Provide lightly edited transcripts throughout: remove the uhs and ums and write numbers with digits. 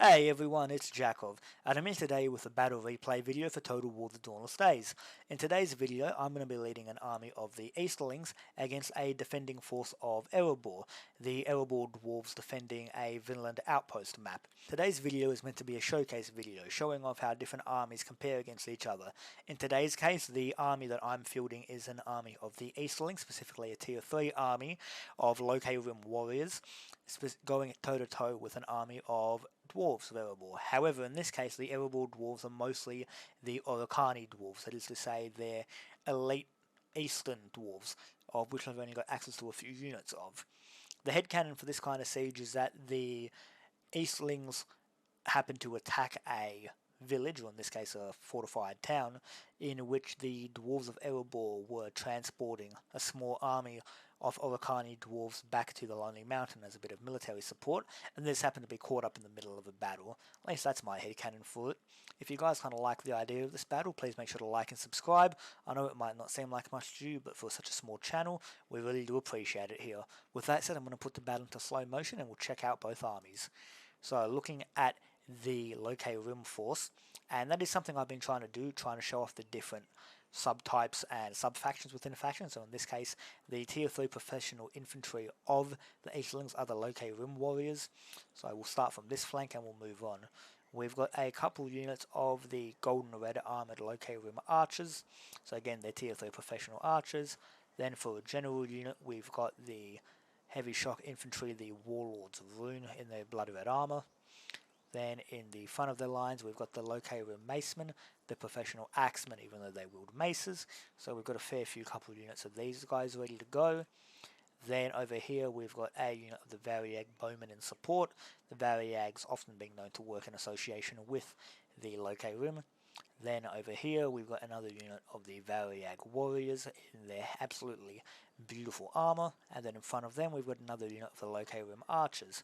Hey everyone, it's Jakov, and I'm here today with a battle replay video for Total War the Dawnless Days. In today's video, I'm going to be leading an army of the Easterlings against a defending force of Erebor, the Erebor Dwarves defending a Vinland outpost map. Today's video is meant to be a showcase video, showing off how different armies compare against each other. In today's case, the army that I'm fielding is an army of the Easterlings, specifically a tier 3 army of Lôke Rim warriors, going toe-to-toe with an army of Dwarves of Erebor. However, in this case, the Erebor Dwarves are mostly the Orokani Dwarves, that is to say, they're elite Eastern Dwarves, of which I've only got access to a few units of. The headcanon for this kind of siege is that the Eastlings happen to attack a village, or in this case a fortified town, in which the Dwarves of Erebor were transporting a small army of Orokani dwarves back to the Lonely Mountain as a bit of military support, and this happened to be caught up in the middle of a battle. At least that's my headcanon for it. If you guys kind of like the idea of this battle, please make sure to like and subscribe. I know it might not seem like much to you, but for such a small channel, we really do appreciate it here. With that said, I'm going to put the battle into slow motion and we'll check out both armies. So looking at the Lôke Rim force, and that is something I've been trying to do, trying to show off the different subtypes and sub-factions within a faction. So in this case, the tier 3 professional infantry of the Easterlings are the Lôke Rim warriors. So we'll start from this flank and we'll move on. We've got a couple units of the golden red armoured Lôke Rim archers. So again, they're tier 3 professional archers. Then for a general unit, we've got the heavy shock infantry, the Warlords of Rune, in their blood red armour. Then in the front of their lines, we've got the Lôke Rim Macemen, the professional axemen, even though they wield maces. So we've got a fair few couple of units of these guys ready to go. Then over here, we've got a unit of the Variag Bowmen in support. The Variags often being known to work in association with the Lôke Rim. Then over here, we've got another unit of the Variag Warriors in their absolutely beautiful armour. And then in front of them, we've got another unit of the Lôke Rim Archers.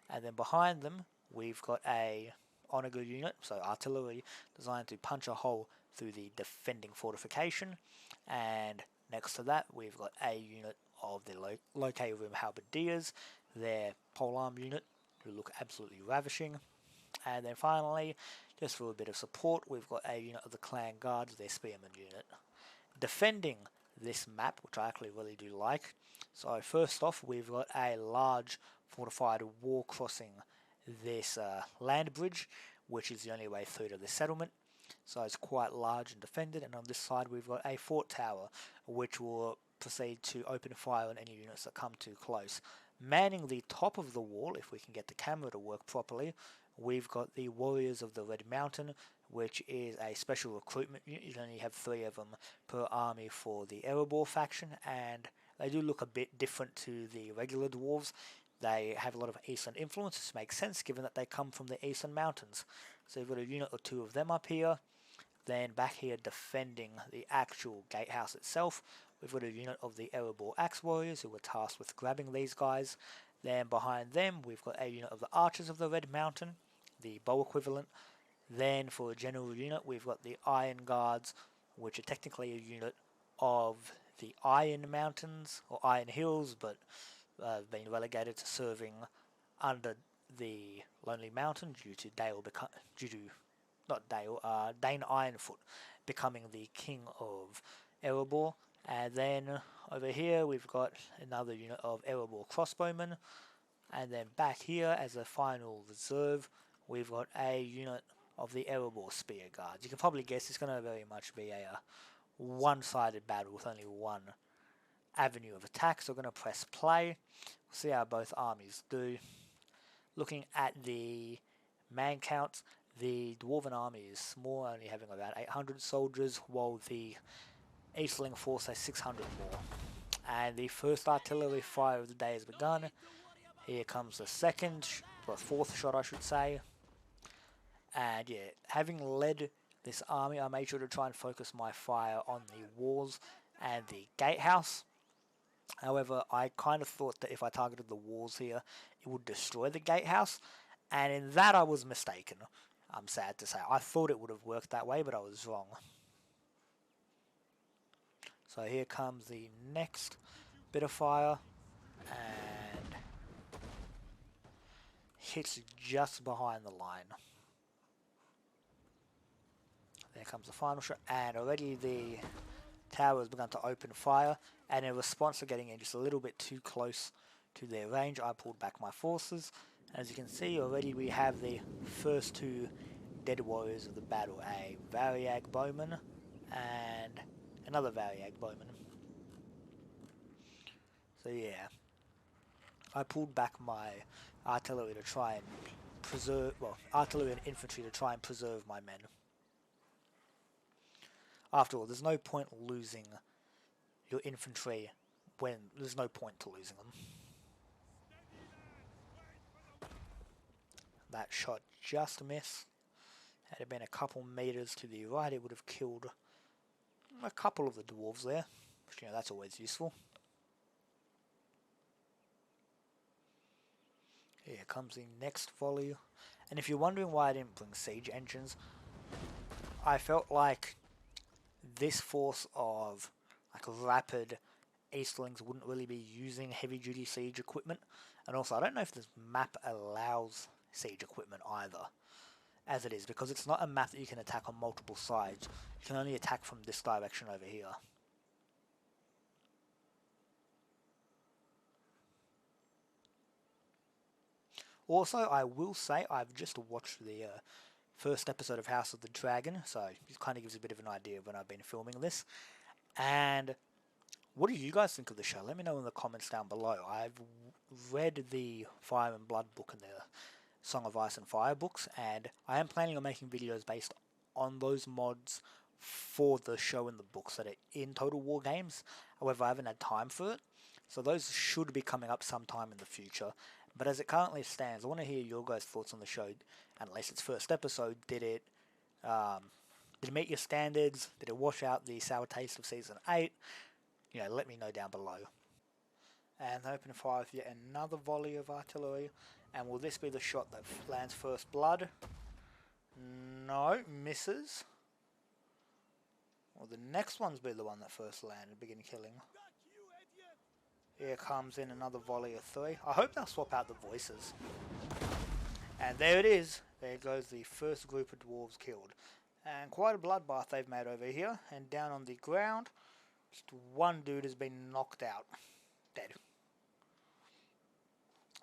And then behind them, we've got a Onager unit, so artillery, designed to punch a hole through the defending fortification. And next to that, we've got a unit of the Lôke Rim Halberdiers, their polearm unit, who look absolutely ravishing. And then finally, just for a bit of support, we've got a unit of the Clan Guards, their spearman unit. Defending this map, which I actually really do like. So first off, we've got a large fortified wall crossing this land bridge, which is the only way through to the settlement. So it's quite large and defended, and on this side we've got a fort tower, which will proceed to open fire on any units that come too close. Manning the top of the wall, if we can get the camera to work properly, we've got the Warriors of the Red Mountain, which is a special recruitment unit. You only have 3 of them per army for the Erebor faction, and they do look a bit different to the regular dwarves. They have a lot of eastern influence, which makes sense given that they come from the eastern mountains. So you've got a unit or 2 of them up here. Then back here defending the actual gatehouse itself, we've got a unit of the Erebor Axe Warriors who were tasked with grabbing these guys. Then behind them we've got a unit of the Archers of the Red Mountain, the bow equivalent. Then for a general unit we've got the Iron Guards, which are technically a unit of the Iron Mountains, or Iron Hills, but been relegated to serving under the Lonely Mountain due to Dane Ironfoot becoming the king of Erebor. And then over here we've got another unit of Erebor crossbowmen, and then back here as a final reserve we've got a unit of the Erebor spear guards. You can probably guess it's going to very much be a one-sided battle with only one avenue of attack, so we're going to press play. We'll see how both armies do. Looking at the man counts, the Dwarven army is small, only having about 800 soldiers, while the Easterling force has 600 more. And the first artillery fire of the day has begun. Here comes the fourth shot I should say. And yeah, having led this army, I made sure to try and focus my fire on the walls and the gatehouse. However, I kind of thought that if I targeted the walls here, it would destroy the gatehouse, and in that I was mistaken. I'm sad to say. I thought it would have worked that way, but I was wrong. So here comes the next bit of fire, and hits just behind the line. There comes the final shot, and already the tower has begun to open fire, and in response to getting in just a little bit too close to their range, I pulled back my forces. As you can see, already we have the first two dead warriors of the battle, a Variag bowman and another Variag bowman. So yeah, I pulled back my artillery to try and preserve, well, artillery and infantry to try and preserve my men. After all, there's no point losing your infantry when there's no point to losing them. That shot just missed. Had it been a couple meters to the right, it would have killed a couple of the dwarves there, which, you know, that's always useful. Here comes the next volley, and if you're wondering why I didn't bring siege engines, I felt like this force of like rapid Easterlings wouldn't really be using heavy duty siege equipment, and also I don't know if this map allows siege equipment either, as it is, because it's not a map that you can attack on multiple sides. You can only attack from this direction over here. Also, I will say I've just watched the first episode of House of the Dragon, so it kind of gives a bit of an idea of when I've been filming this. And what do you guys think of the show? Let me know in the comments down below. I've read the Fire and Blood book and the Song of Ice and Fire books, and I am planning on making videos based on those mods for the show and the books that are in Total War games. However, I haven't had time for it, so those should be coming up sometime in the future. But as it currently stands, I want to hear your guys' thoughts on the show. And at least its first episode, did it meet your standards? Did it wash out the sour taste of Season 8? You know, let me know down below. And they open fire with yet another volley of artillery. And will this be the shot that lands first blood? No, misses. Well, the next one's be the one that first landed, begin killing. Here comes in another volley of 3. I hope they'll swap out the voices. And there it is. There goes the first group of dwarves killed. And quite a bloodbath they've made over here. And down on the ground, just one dude has been knocked out. Dead.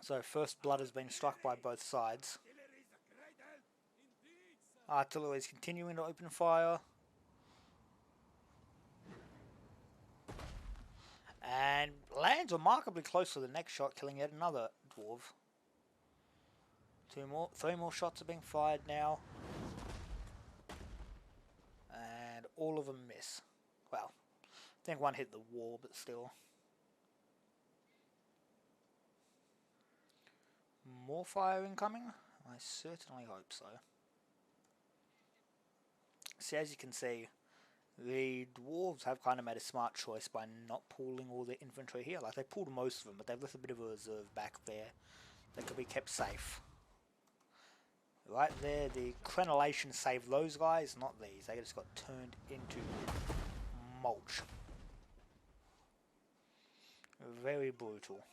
So first blood has been struck by both sides. Artillery is continuing to open fire. And lands remarkably close to the next shot, killing yet another dwarf. 3 more shots are being fired now. And all of them miss. Well, I think one hit the wall, but still. More fire incoming? I certainly hope so. See, as you can see, the dwarves have kind of made a smart choice by not pulling all their infantry here. Like, they pulled most of them, but they've left a bit of a reserve back there that could be kept safe. Right there, the crenellation saved those guys, not these. They just got turned into mulch. Very brutal.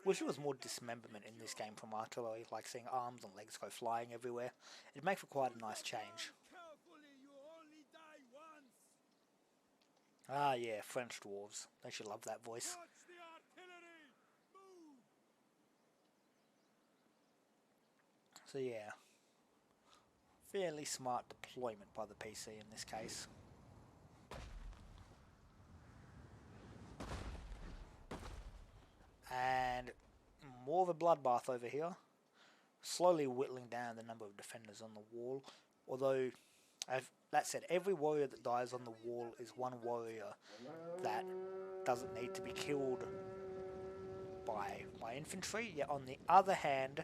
Wish there was more dismemberment in this game from artillery, like seeing arms and legs go flying everywhere. It'd make for quite a nice change. Ah yeah, French dwarves. They should love that voice. So yeah, fairly smart deployment by the PC in this case. And more of a bloodbath over here, slowly whittling down the number of defenders on the wall. Although, that said, every warrior that dies on the wall is one warrior that doesn't need to be killed by infantry. Yet on the other hand,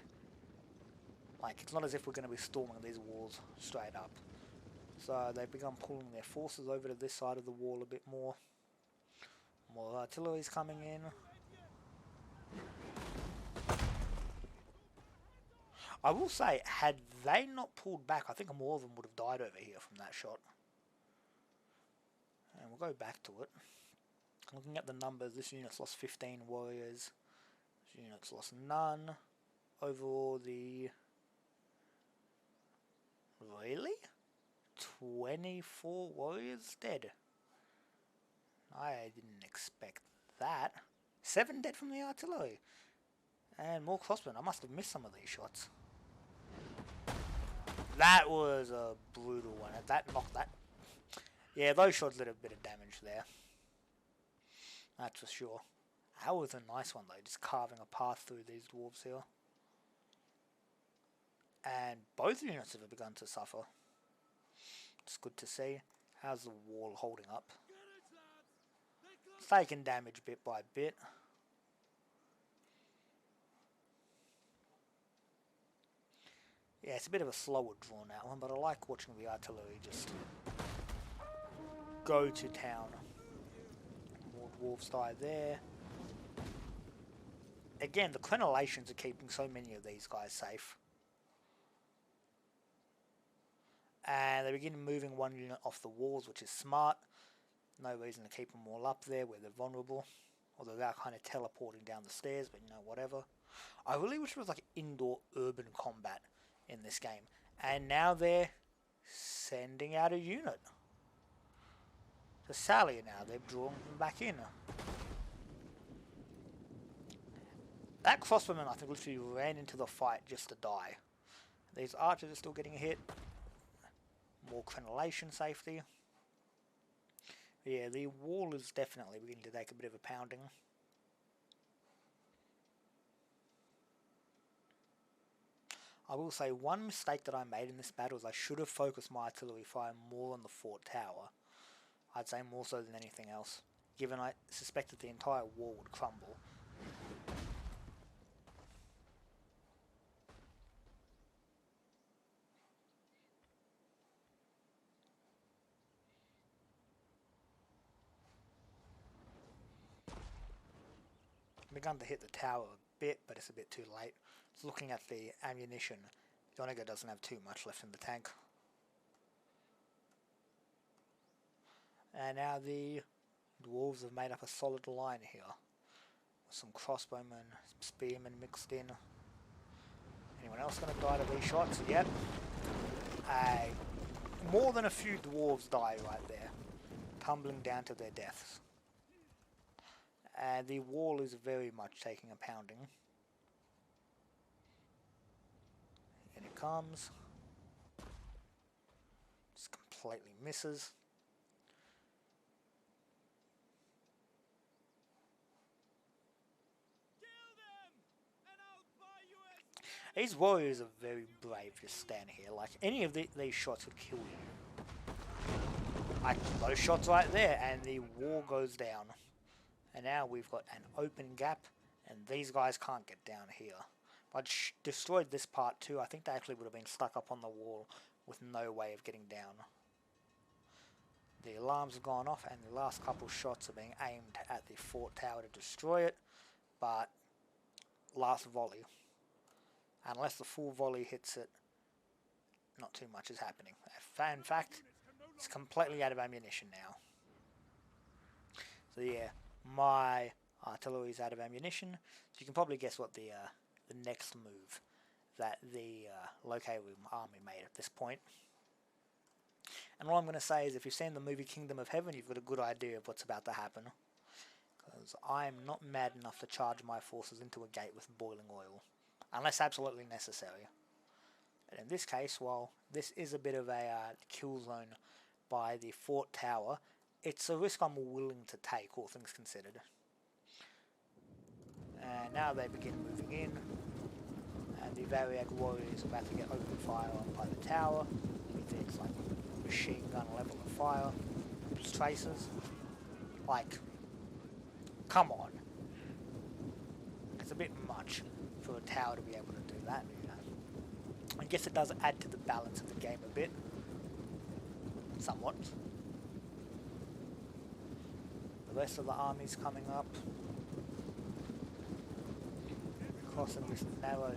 like, it's not as if we're going to be storming these walls straight up. So they've begun pulling their forces over to this side of the wall a bit more. More artillery's coming in. I will say, had they not pulled back, I think more of them would have died over here from that shot. And we'll go back to it. Looking at the numbers, this unit's lost 15 warriors. This unit's lost none. overall the... Really? 24 warriors dead? I didn't expect that. 7 dead from the artillery. And more crossbow. I must have missed some of these shots. That was a brutal one. That knocked that. Yeah, those shots did a bit of damage there. That's for sure. That was a nice one though, just carving a path through these dwarves here. And both units have begun to suffer. It's good to see. How's the wall holding up? It's taking damage bit by bit. Yeah, it's a bit of a slower drawn out one, but I like watching the artillery just go to town. More dwarves die there. Again, the crenellations are keeping so many of these guys safe. And they begin moving one unit off the walls, which is smart. No reason to keep them all up there where they're vulnerable. Although they're kind of teleporting down the stairs, but you know, whatever. I really wish it was like indoor urban combat in this game. And now they're sending out a unit. To Sally now, they've drawn them back in. That crossbowman, I think, literally ran into the fight just to die. These archers are still getting hit. More crenellation safety. Yeah, the wall is definitely beginning to take a bit of a pounding. I will say one mistake that I made in this battle is I should have focused my artillery fire more on the fort tower. I'd say more so than anything else, given I suspected the entire wall would crumble. Begun to hit the tower a bit, but it's a bit too late. Just looking at the ammunition, Donega doesn't have too much left in the tank. And now the dwarves have made up a solid line here. With some crossbowmen, some spearmen mixed in. Anyone else going to die to these shots? Yep. More than a few dwarves die right there, tumbling down to their deaths. And the wall is very much taking a pounding. In it comes. Just completely misses. These warriors are very brave just standing here. Like, any of these shots would kill you. Like, those shots right there, and the wall goes down. And now we've got an open gap, and these guys can't get down here. If I'd destroyed this part too, I think they actually would have been stuck up on the wall with no way of getting down. The alarms have gone off, and the last couple shots are being aimed at the fort tower to destroy it, but last volley. Unless the full volley hits it, not too much is happening. In fact, it's completely out of ammunition now. So yeah, my artillery is out of ammunition, so you can probably guess what the next move that the Lôke army made at this point. And all I'm going to say is, if you've seen the movie Kingdom of Heaven, you've got a good idea of what's about to happen. Because I'm not mad enough to charge my forces into a gate with boiling oil, unless absolutely necessary. And in this case, while this is a bit of a kill zone by the fort tower, it's a risk I'm willing to take, all things considered. And now they begin moving in, and the Variag warriors are about to get open fire on by the tower with its like machine gun level of fire, tracers. Like, come on, it's a bit much for a tower to be able to do that. You know, I guess it does add to the balance of the game a bit, somewhat. The rest of the army's coming up, crossing this narrow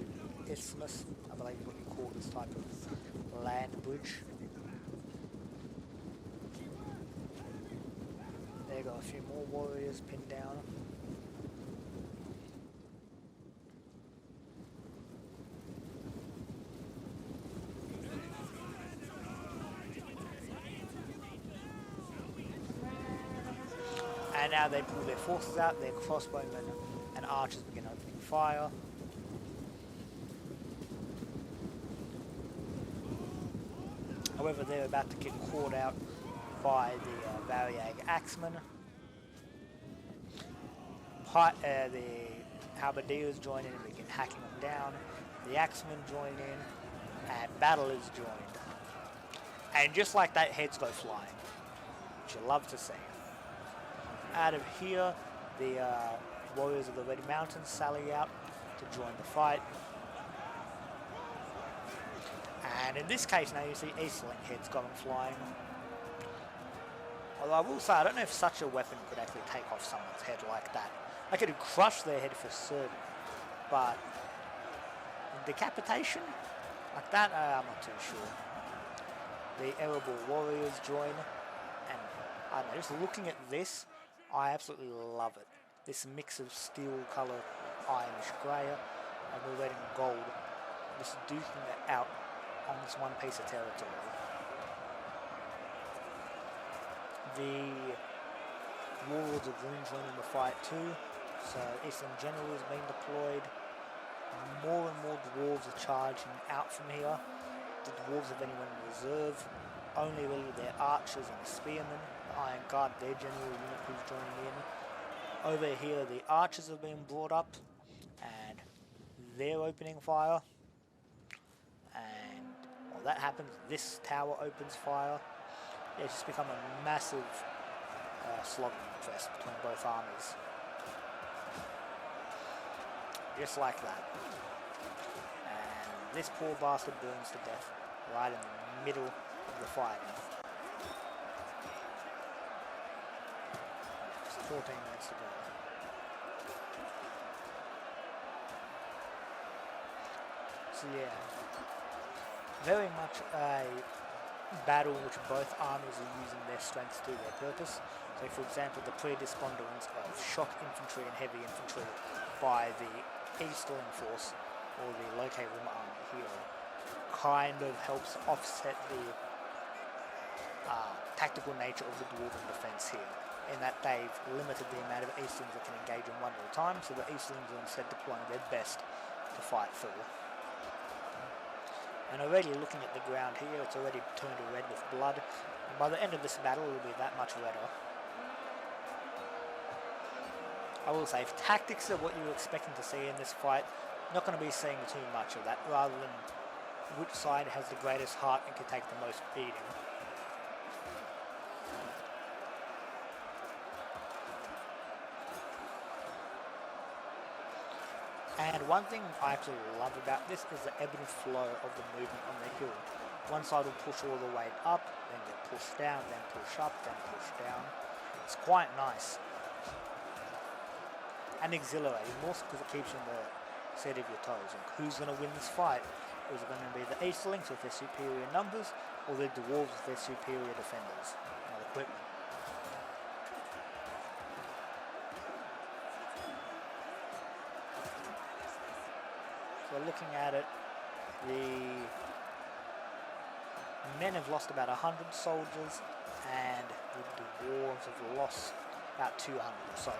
isthmus, I believe what you call this type of land bridge. There go a few more warriors pinned down. now they pull their forces out, their crossbowmen and archers begin opening fire. However, they're about to get caught out by the Variag Axemen. The Halberdiers join in and begin hacking them down. The Axemen join in, and battle is joined. And just like that, heads go flying, which you love to see. Out of here, the warriors of the Red Mountains sally out to join the fight. And in this case now you see Easterling heads going flying. Although I will say, I don't know if such a weapon could actually take off someone's head like that. I could crush their head for certain, but decapitation? Like that, I'm not too sure. The Erebor warriors join, and I don't know, just looking at this, I absolutely love it. This mix of steel colour, ironish grey, and the red and gold, just duking it out on this one piece of territory. The Warlords of Rune join in the fight too, so Eastern General is being deployed. More and more dwarves are charging out from here. The dwarves have anyone in reserve, only really their archers and the spearmen. The Iron Guard, their general unit who's joining in. Over here the archers have been brought up and they're opening fire. And while that happens, this tower opens fire. It's just become a massive slugfest between both armies. Just like that. And this poor bastard burns to death right in the middle of the fighting. Just 14 minutes to go. So yeah, very much a battle which both armies are using their strengths to their purpose. So for example, the predisponderance of shock infantry and heavy infantry by the Easterling force, or the Lôke army here, kind of helps offset the tactical nature of the Dwarven defence here, in that they've limited the amount of Eastlings that can engage in one at a time, so the Eastlings are instead deploying their best to fight through. And already looking at the ground here, it's already turned red with blood, and by the end of this battle it will be that much redder. I will say, if tactics are what you're expecting to see in this fight, not going to be seeing too much of that, rather than which side has the greatest heart and can take the most beating. And one thing I actually love about this is the ebb and flow of the movement on the hill. One side will push all the way up, then get pushed down, then push up, then push down. It's quite nice. And exhilarating, more because it keeps you in the seat of your toes. And who's going to win this fight? Is it going to be the Easterlings with their superior numbers, or the Dwarves with their superior defenders and equipment? So looking at it, the men have lost about 100 soldiers, and the Dwarves have lost about 200 or so.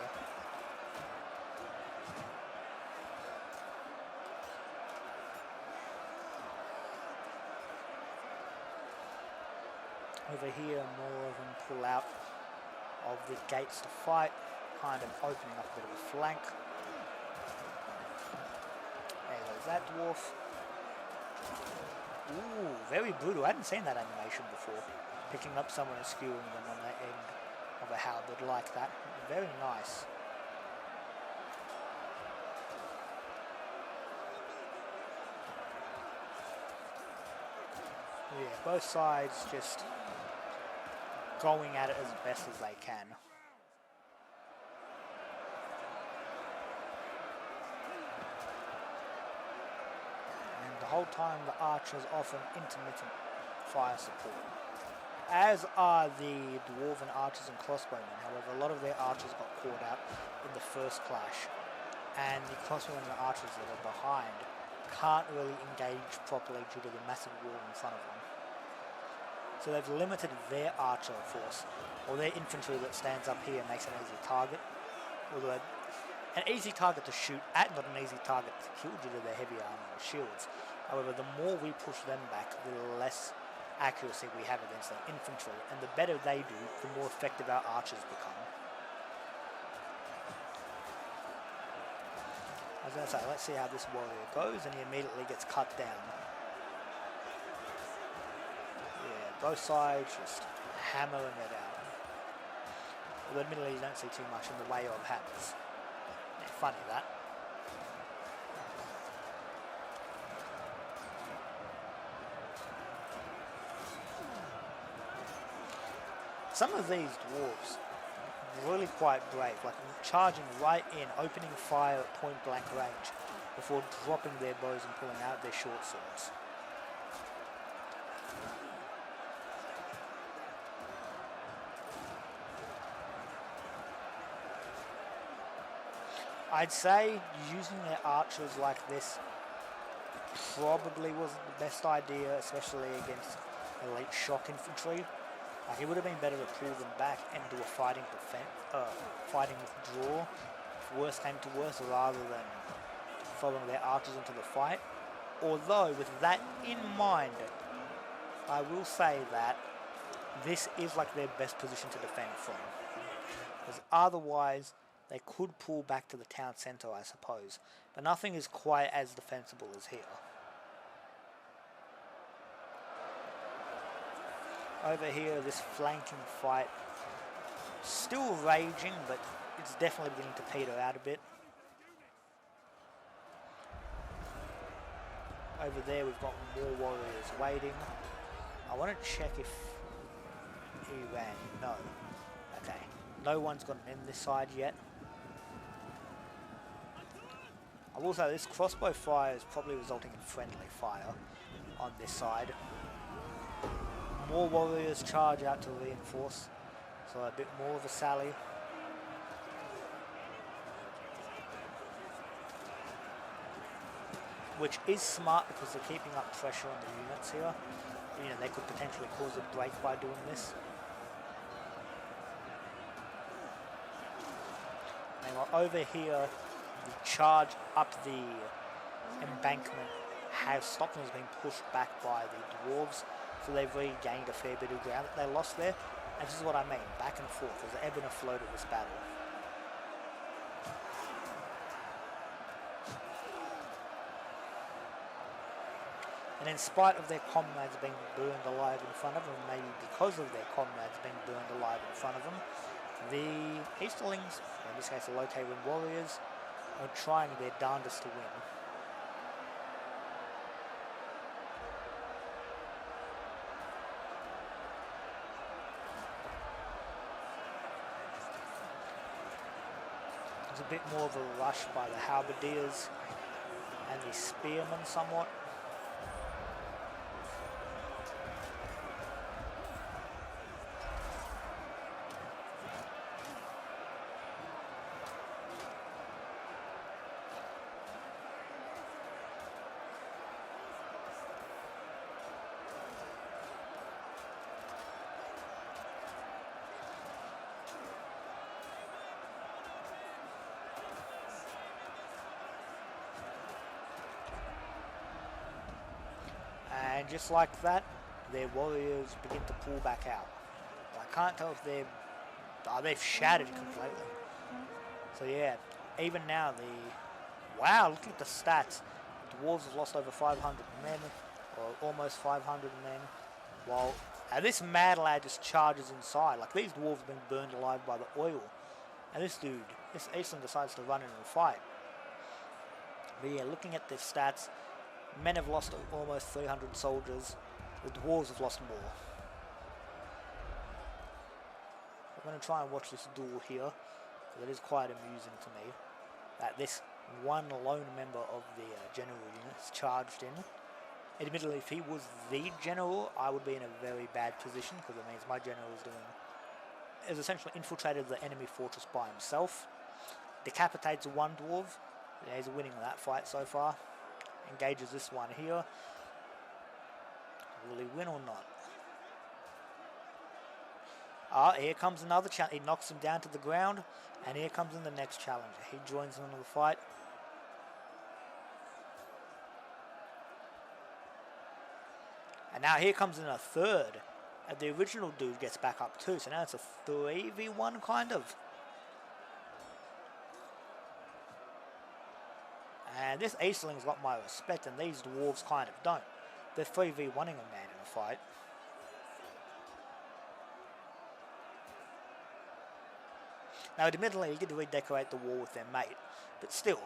Over here, more of them pull out of the gates to fight, kind of opening up a bit of a flank. There goes that dwarf. Ooh, very brutal. I hadn't seen that animation before. Picking up someone and skewing them on the end of a halberd like that. Very nice. Yeah, both sides just going at it as best as they can. And the whole time the archers offer intermittent fire support, as are the Dwarven archers and crossbowmen. However, a lot of their archers got caught out in the first clash, and the crossbowmen and archers that are behind can't really engage properly due to the massive wall in front of them. So they've limited their archer force, or their infantry that stands up here makes an easy target. Although an easy target to shoot at, not an easy target to kill due to their heavy armor and shields. However, the more we push them back, the less accuracy we have against their infantry, and the better they do, the more effective our archers become. I was going to say, let's see how this warrior goes, and he immediately gets cut down. Yeah, both sides just hammering it out. Although admittedly you don't see too much in the way of hammers. Yeah, funny that. Some of these dwarves really quite brave, like charging right in, opening fire at point blank range before dropping their bows and pulling out their short swords. I'd say using their archers like this probably wasn't the best idea, especially against elite shock infantry. Like, it would have been better to pull them back and do a fighting withdraw, if worse came to worse, rather than throwing their archers into the fight. Although, with that in mind, I will say that this is like their best position to defend from. Because otherwise, they could pull back to the town centre, I suppose. But nothing is quite as defensible as here. Over here, this flanking fight, still raging, but it's definitely beginning to peter out a bit. Over there, we've got more warriors waiting. I want to check if he ran. No. Okay. No one's gotten in this side yet. I will say this crossbow fire is probably resulting in friendly fire on this side. More warriors charge out to reinforce, so a bit more of a sally. Which is smart because they're keeping up pressure on the units here. You know, they could potentially cause a break by doing this. Now over here, the charge up the embankment has stopped and has been pushed back by the dwarves. So they've regained a fair bit of ground that they lost there. And this is what I mean, back and forth. There's an ebb and a flow to this battle. And in spite of their comrades being burned alive in front of them, maybe because of their comrades being burned alive in front of them, the Easterlings, in this case the Lôke warriors, are trying their darndest to win. There's a bit more of a rush by the halberdiers and the spearmen somewhat. And just like that, their warriors begin to pull back out. I can't tell if they've shattered completely. So yeah, even now wow, look at the stats. The dwarves have lost over 500 men, or almost 500 men, while this mad lad just charges inside. Like, these dwarves have been burned alive by the oil. And this Easterling decides to run in and fight. But yeah, looking at their stats, men have lost almost 300 soldiers. The dwarves have lost more. I'm going to try and watch this duel here, because it is quite amusing to me that this one lone member of the general unit has charged in. Admittedly, if he was the general, I would be in a very bad position, because it means my general has essentially infiltrated the enemy fortress by himself, decapitates one dwarf. Yeah, he's winning that fight so far. Engages this one here. Will he win or not? Here comes another challenge. He knocks him down to the ground, and here comes in the next challenger. He joins in on the fight. And now here comes in a third. And the original dude gets back up too, so now it's a 3v1 kind of. And this Easterling's got my respect, and these Dwarves kind of don't. They're 3v1ing a man in a fight. Now, admittedly, you get to redecorate the wall with their mate, but still.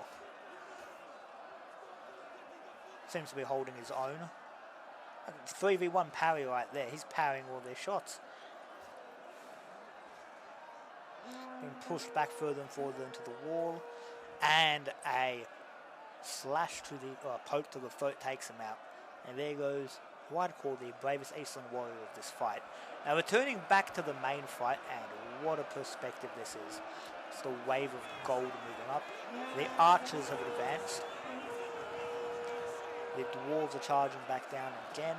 Seems to be holding his own. 3v1 parry right there. He's parrying all their shots. Being pushed back further and further into the wall. And a slash to the poke to the throat takes him out. And there goes who I'd call the bravest Easterling warrior of this fight. Now returning back to the main fight, and what a perspective this is. It's the wave of gold moving up. The archers have advanced. The Dwarves are charging back down again.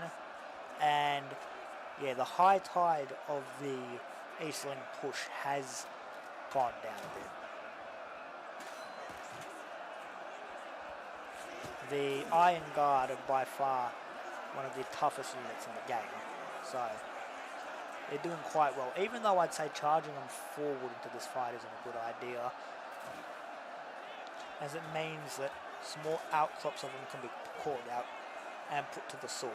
And yeah, the high tide of the Easterling push has gone down a bit. The Iron Guard are by far one of the toughest units in the game, so they're doing quite well. Even though I'd say charging them forward into this fight isn't a good idea, as it means that small outcrops of them can be caught out and put to the sword.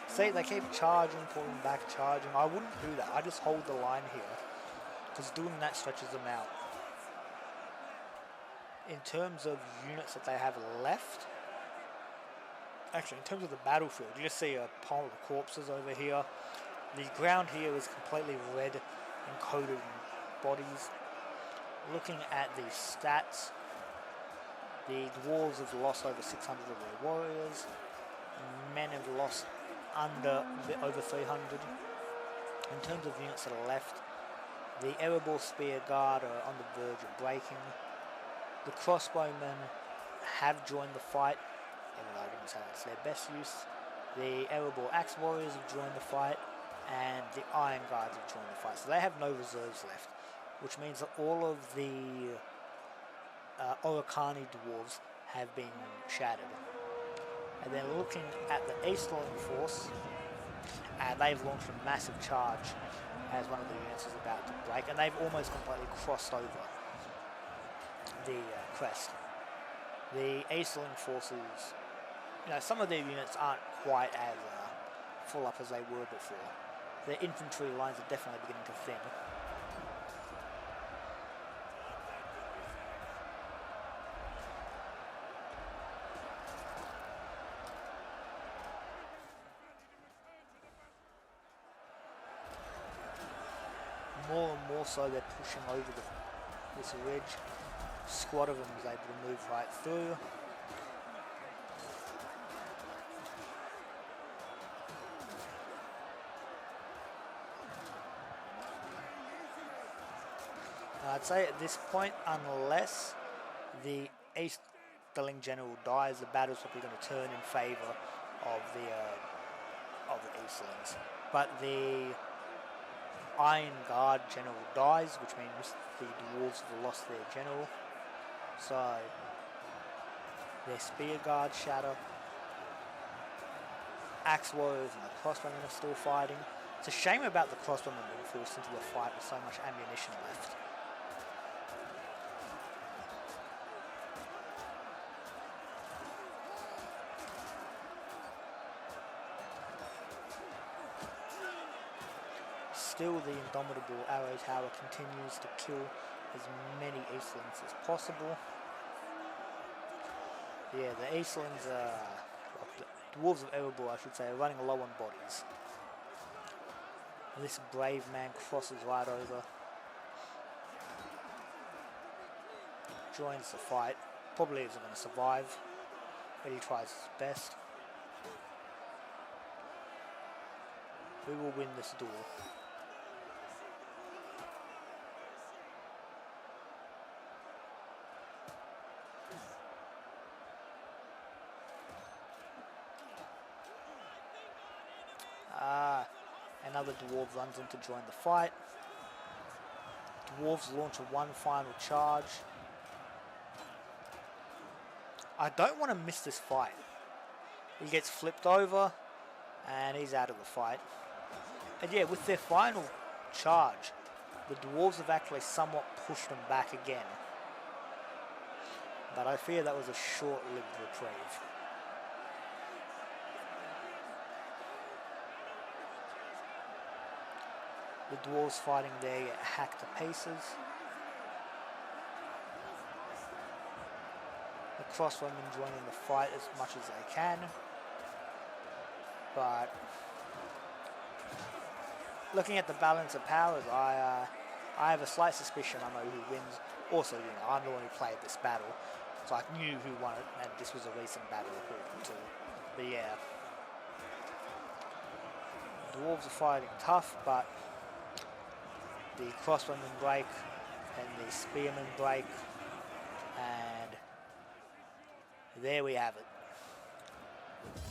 See, they keep charging, pulling back, charging. I wouldn't do that. I just hold the line here, because doing that stretches them out. In terms of units that they have left, actually in terms of the battlefield, you just see a pile of corpses over here. The ground here is completely red and coated in bodies. Looking at the stats, the Dwarves have lost over 600 of their warriors. Men have lost over 300. In terms of units that are left, the Erebor Spear Guard are on the verge of breaking. The crossbowmen have joined the fight, even though I didn't say that's their best use. The Erebor Axe Warriors have joined the fight, and the Iron Guards have joined the fight. So they have no reserves left, which means that all of the Orokani Dwarves have been shattered. And then looking at the Easterling force, they've launched a massive charge as one of the units is about to break, and they've almost completely crossed over the crest. The Easterling forces, some of their units aren't quite as full up as they were before. Their infantry lines are definitely beginning to thin. More and more so they're pushing over this ridge. A squad of them is able to move right through. I'd say at this point, unless the Easterling general dies, the battle's probably going to turn in favour of the Easterlings. But the Iron Guard general dies, which means the Dwarves have lost their general. So their Spear Guard shatter. Axe Warriors and the Crossbowmen are still fighting. It's a shame about the Crossbowmen being forced into the fight with so much ammunition left. Still, the indomitable arrow tower continues to kill as many Eastlings as possible. Yeah, the Eastlings, the Dwarves of Erebor, I should say, are running low on bodies. This brave man crosses right over, joins the fight. Probably isn't going to survive, but he tries his best. Who will win this duel? Another dwarf runs in to join the fight. Dwarves launch one final charge. I don't want to miss this fight. He gets flipped over and he's out of the fight. And yeah, with their final charge, the dwarves have actually somewhat pushed them back again. But I fear that was a short-lived reprieve. The dwarves fighting there get hacked to pieces. The crossbowmen joining the fight as much as they can. But looking at the balance of powers, I have a slight suspicion I know who wins. Also, I'm the one who played this battle, so I knew who won it, and this was a recent battle according to. But yeah, the dwarves are fighting tough, but the crossbowmen break and the spearmen break, and there we have it.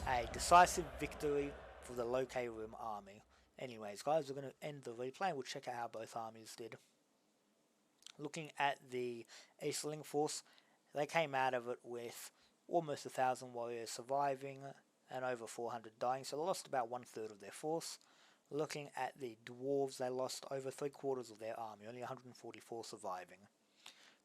A decisive victory for the Lôke army. Anyways, guys, we're going to end the replay and we'll check out how both armies did. Looking at the Easterling force, they came out of it with almost 1,000 warriors surviving and over 400 dying, so they lost about 1/3 of their force. Looking at the Dwarves, they lost over 3/4 of their army, only 144 surviving.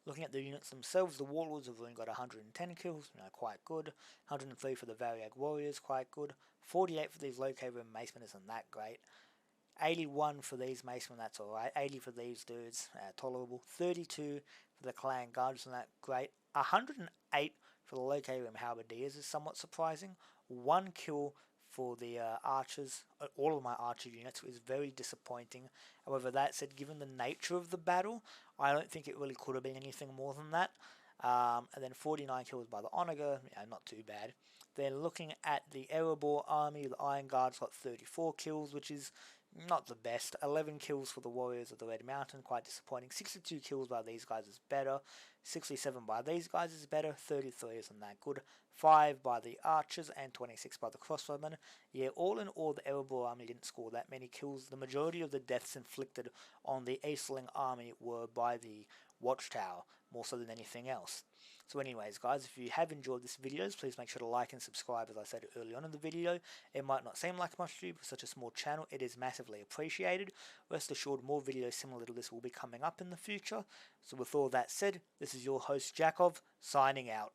Looking at the units themselves, the Warlords have only got 110 kills, quite good. 103 for the Variag Warriors, quite good. 48 for these Lôke Macemen isn't that great. 81 for these Macemen, that's alright. 80 for these dudes, tolerable. 32 for the Clan Guards, isn't that great. 108 for the Lôke Halberdiers is somewhat surprising. 1 kill for the archers. All of my archer units is very disappointing. However, that said, given the nature of the battle, I don't think it really could have been anything more than that. And then 49 kills by the Onager, not too bad. Then looking at the Erebor army, the Iron Guards got 34 kills, which is not the best. 11 kills for the Warriors of the Red Mountain, quite disappointing. 62 kills by these guys is better. 67 by these guys is better. 33 isn't that good. 5 by the Archers and 26 by the Crossbowmen. Yeah, all in all, the Erebor army didn't score that many kills. The majority of the deaths inflicted on the Easterling army were by the Watchtower, more so than anything else. So anyways, guys, if you have enjoyed this video, please make sure to like and subscribe, as I said early on in the video. It might not seem like much to you, but for such a small channel, it is massively appreciated. Rest assured, more videos similar to this will be coming up in the future. So with all that said, this is your host, Jakov, signing out.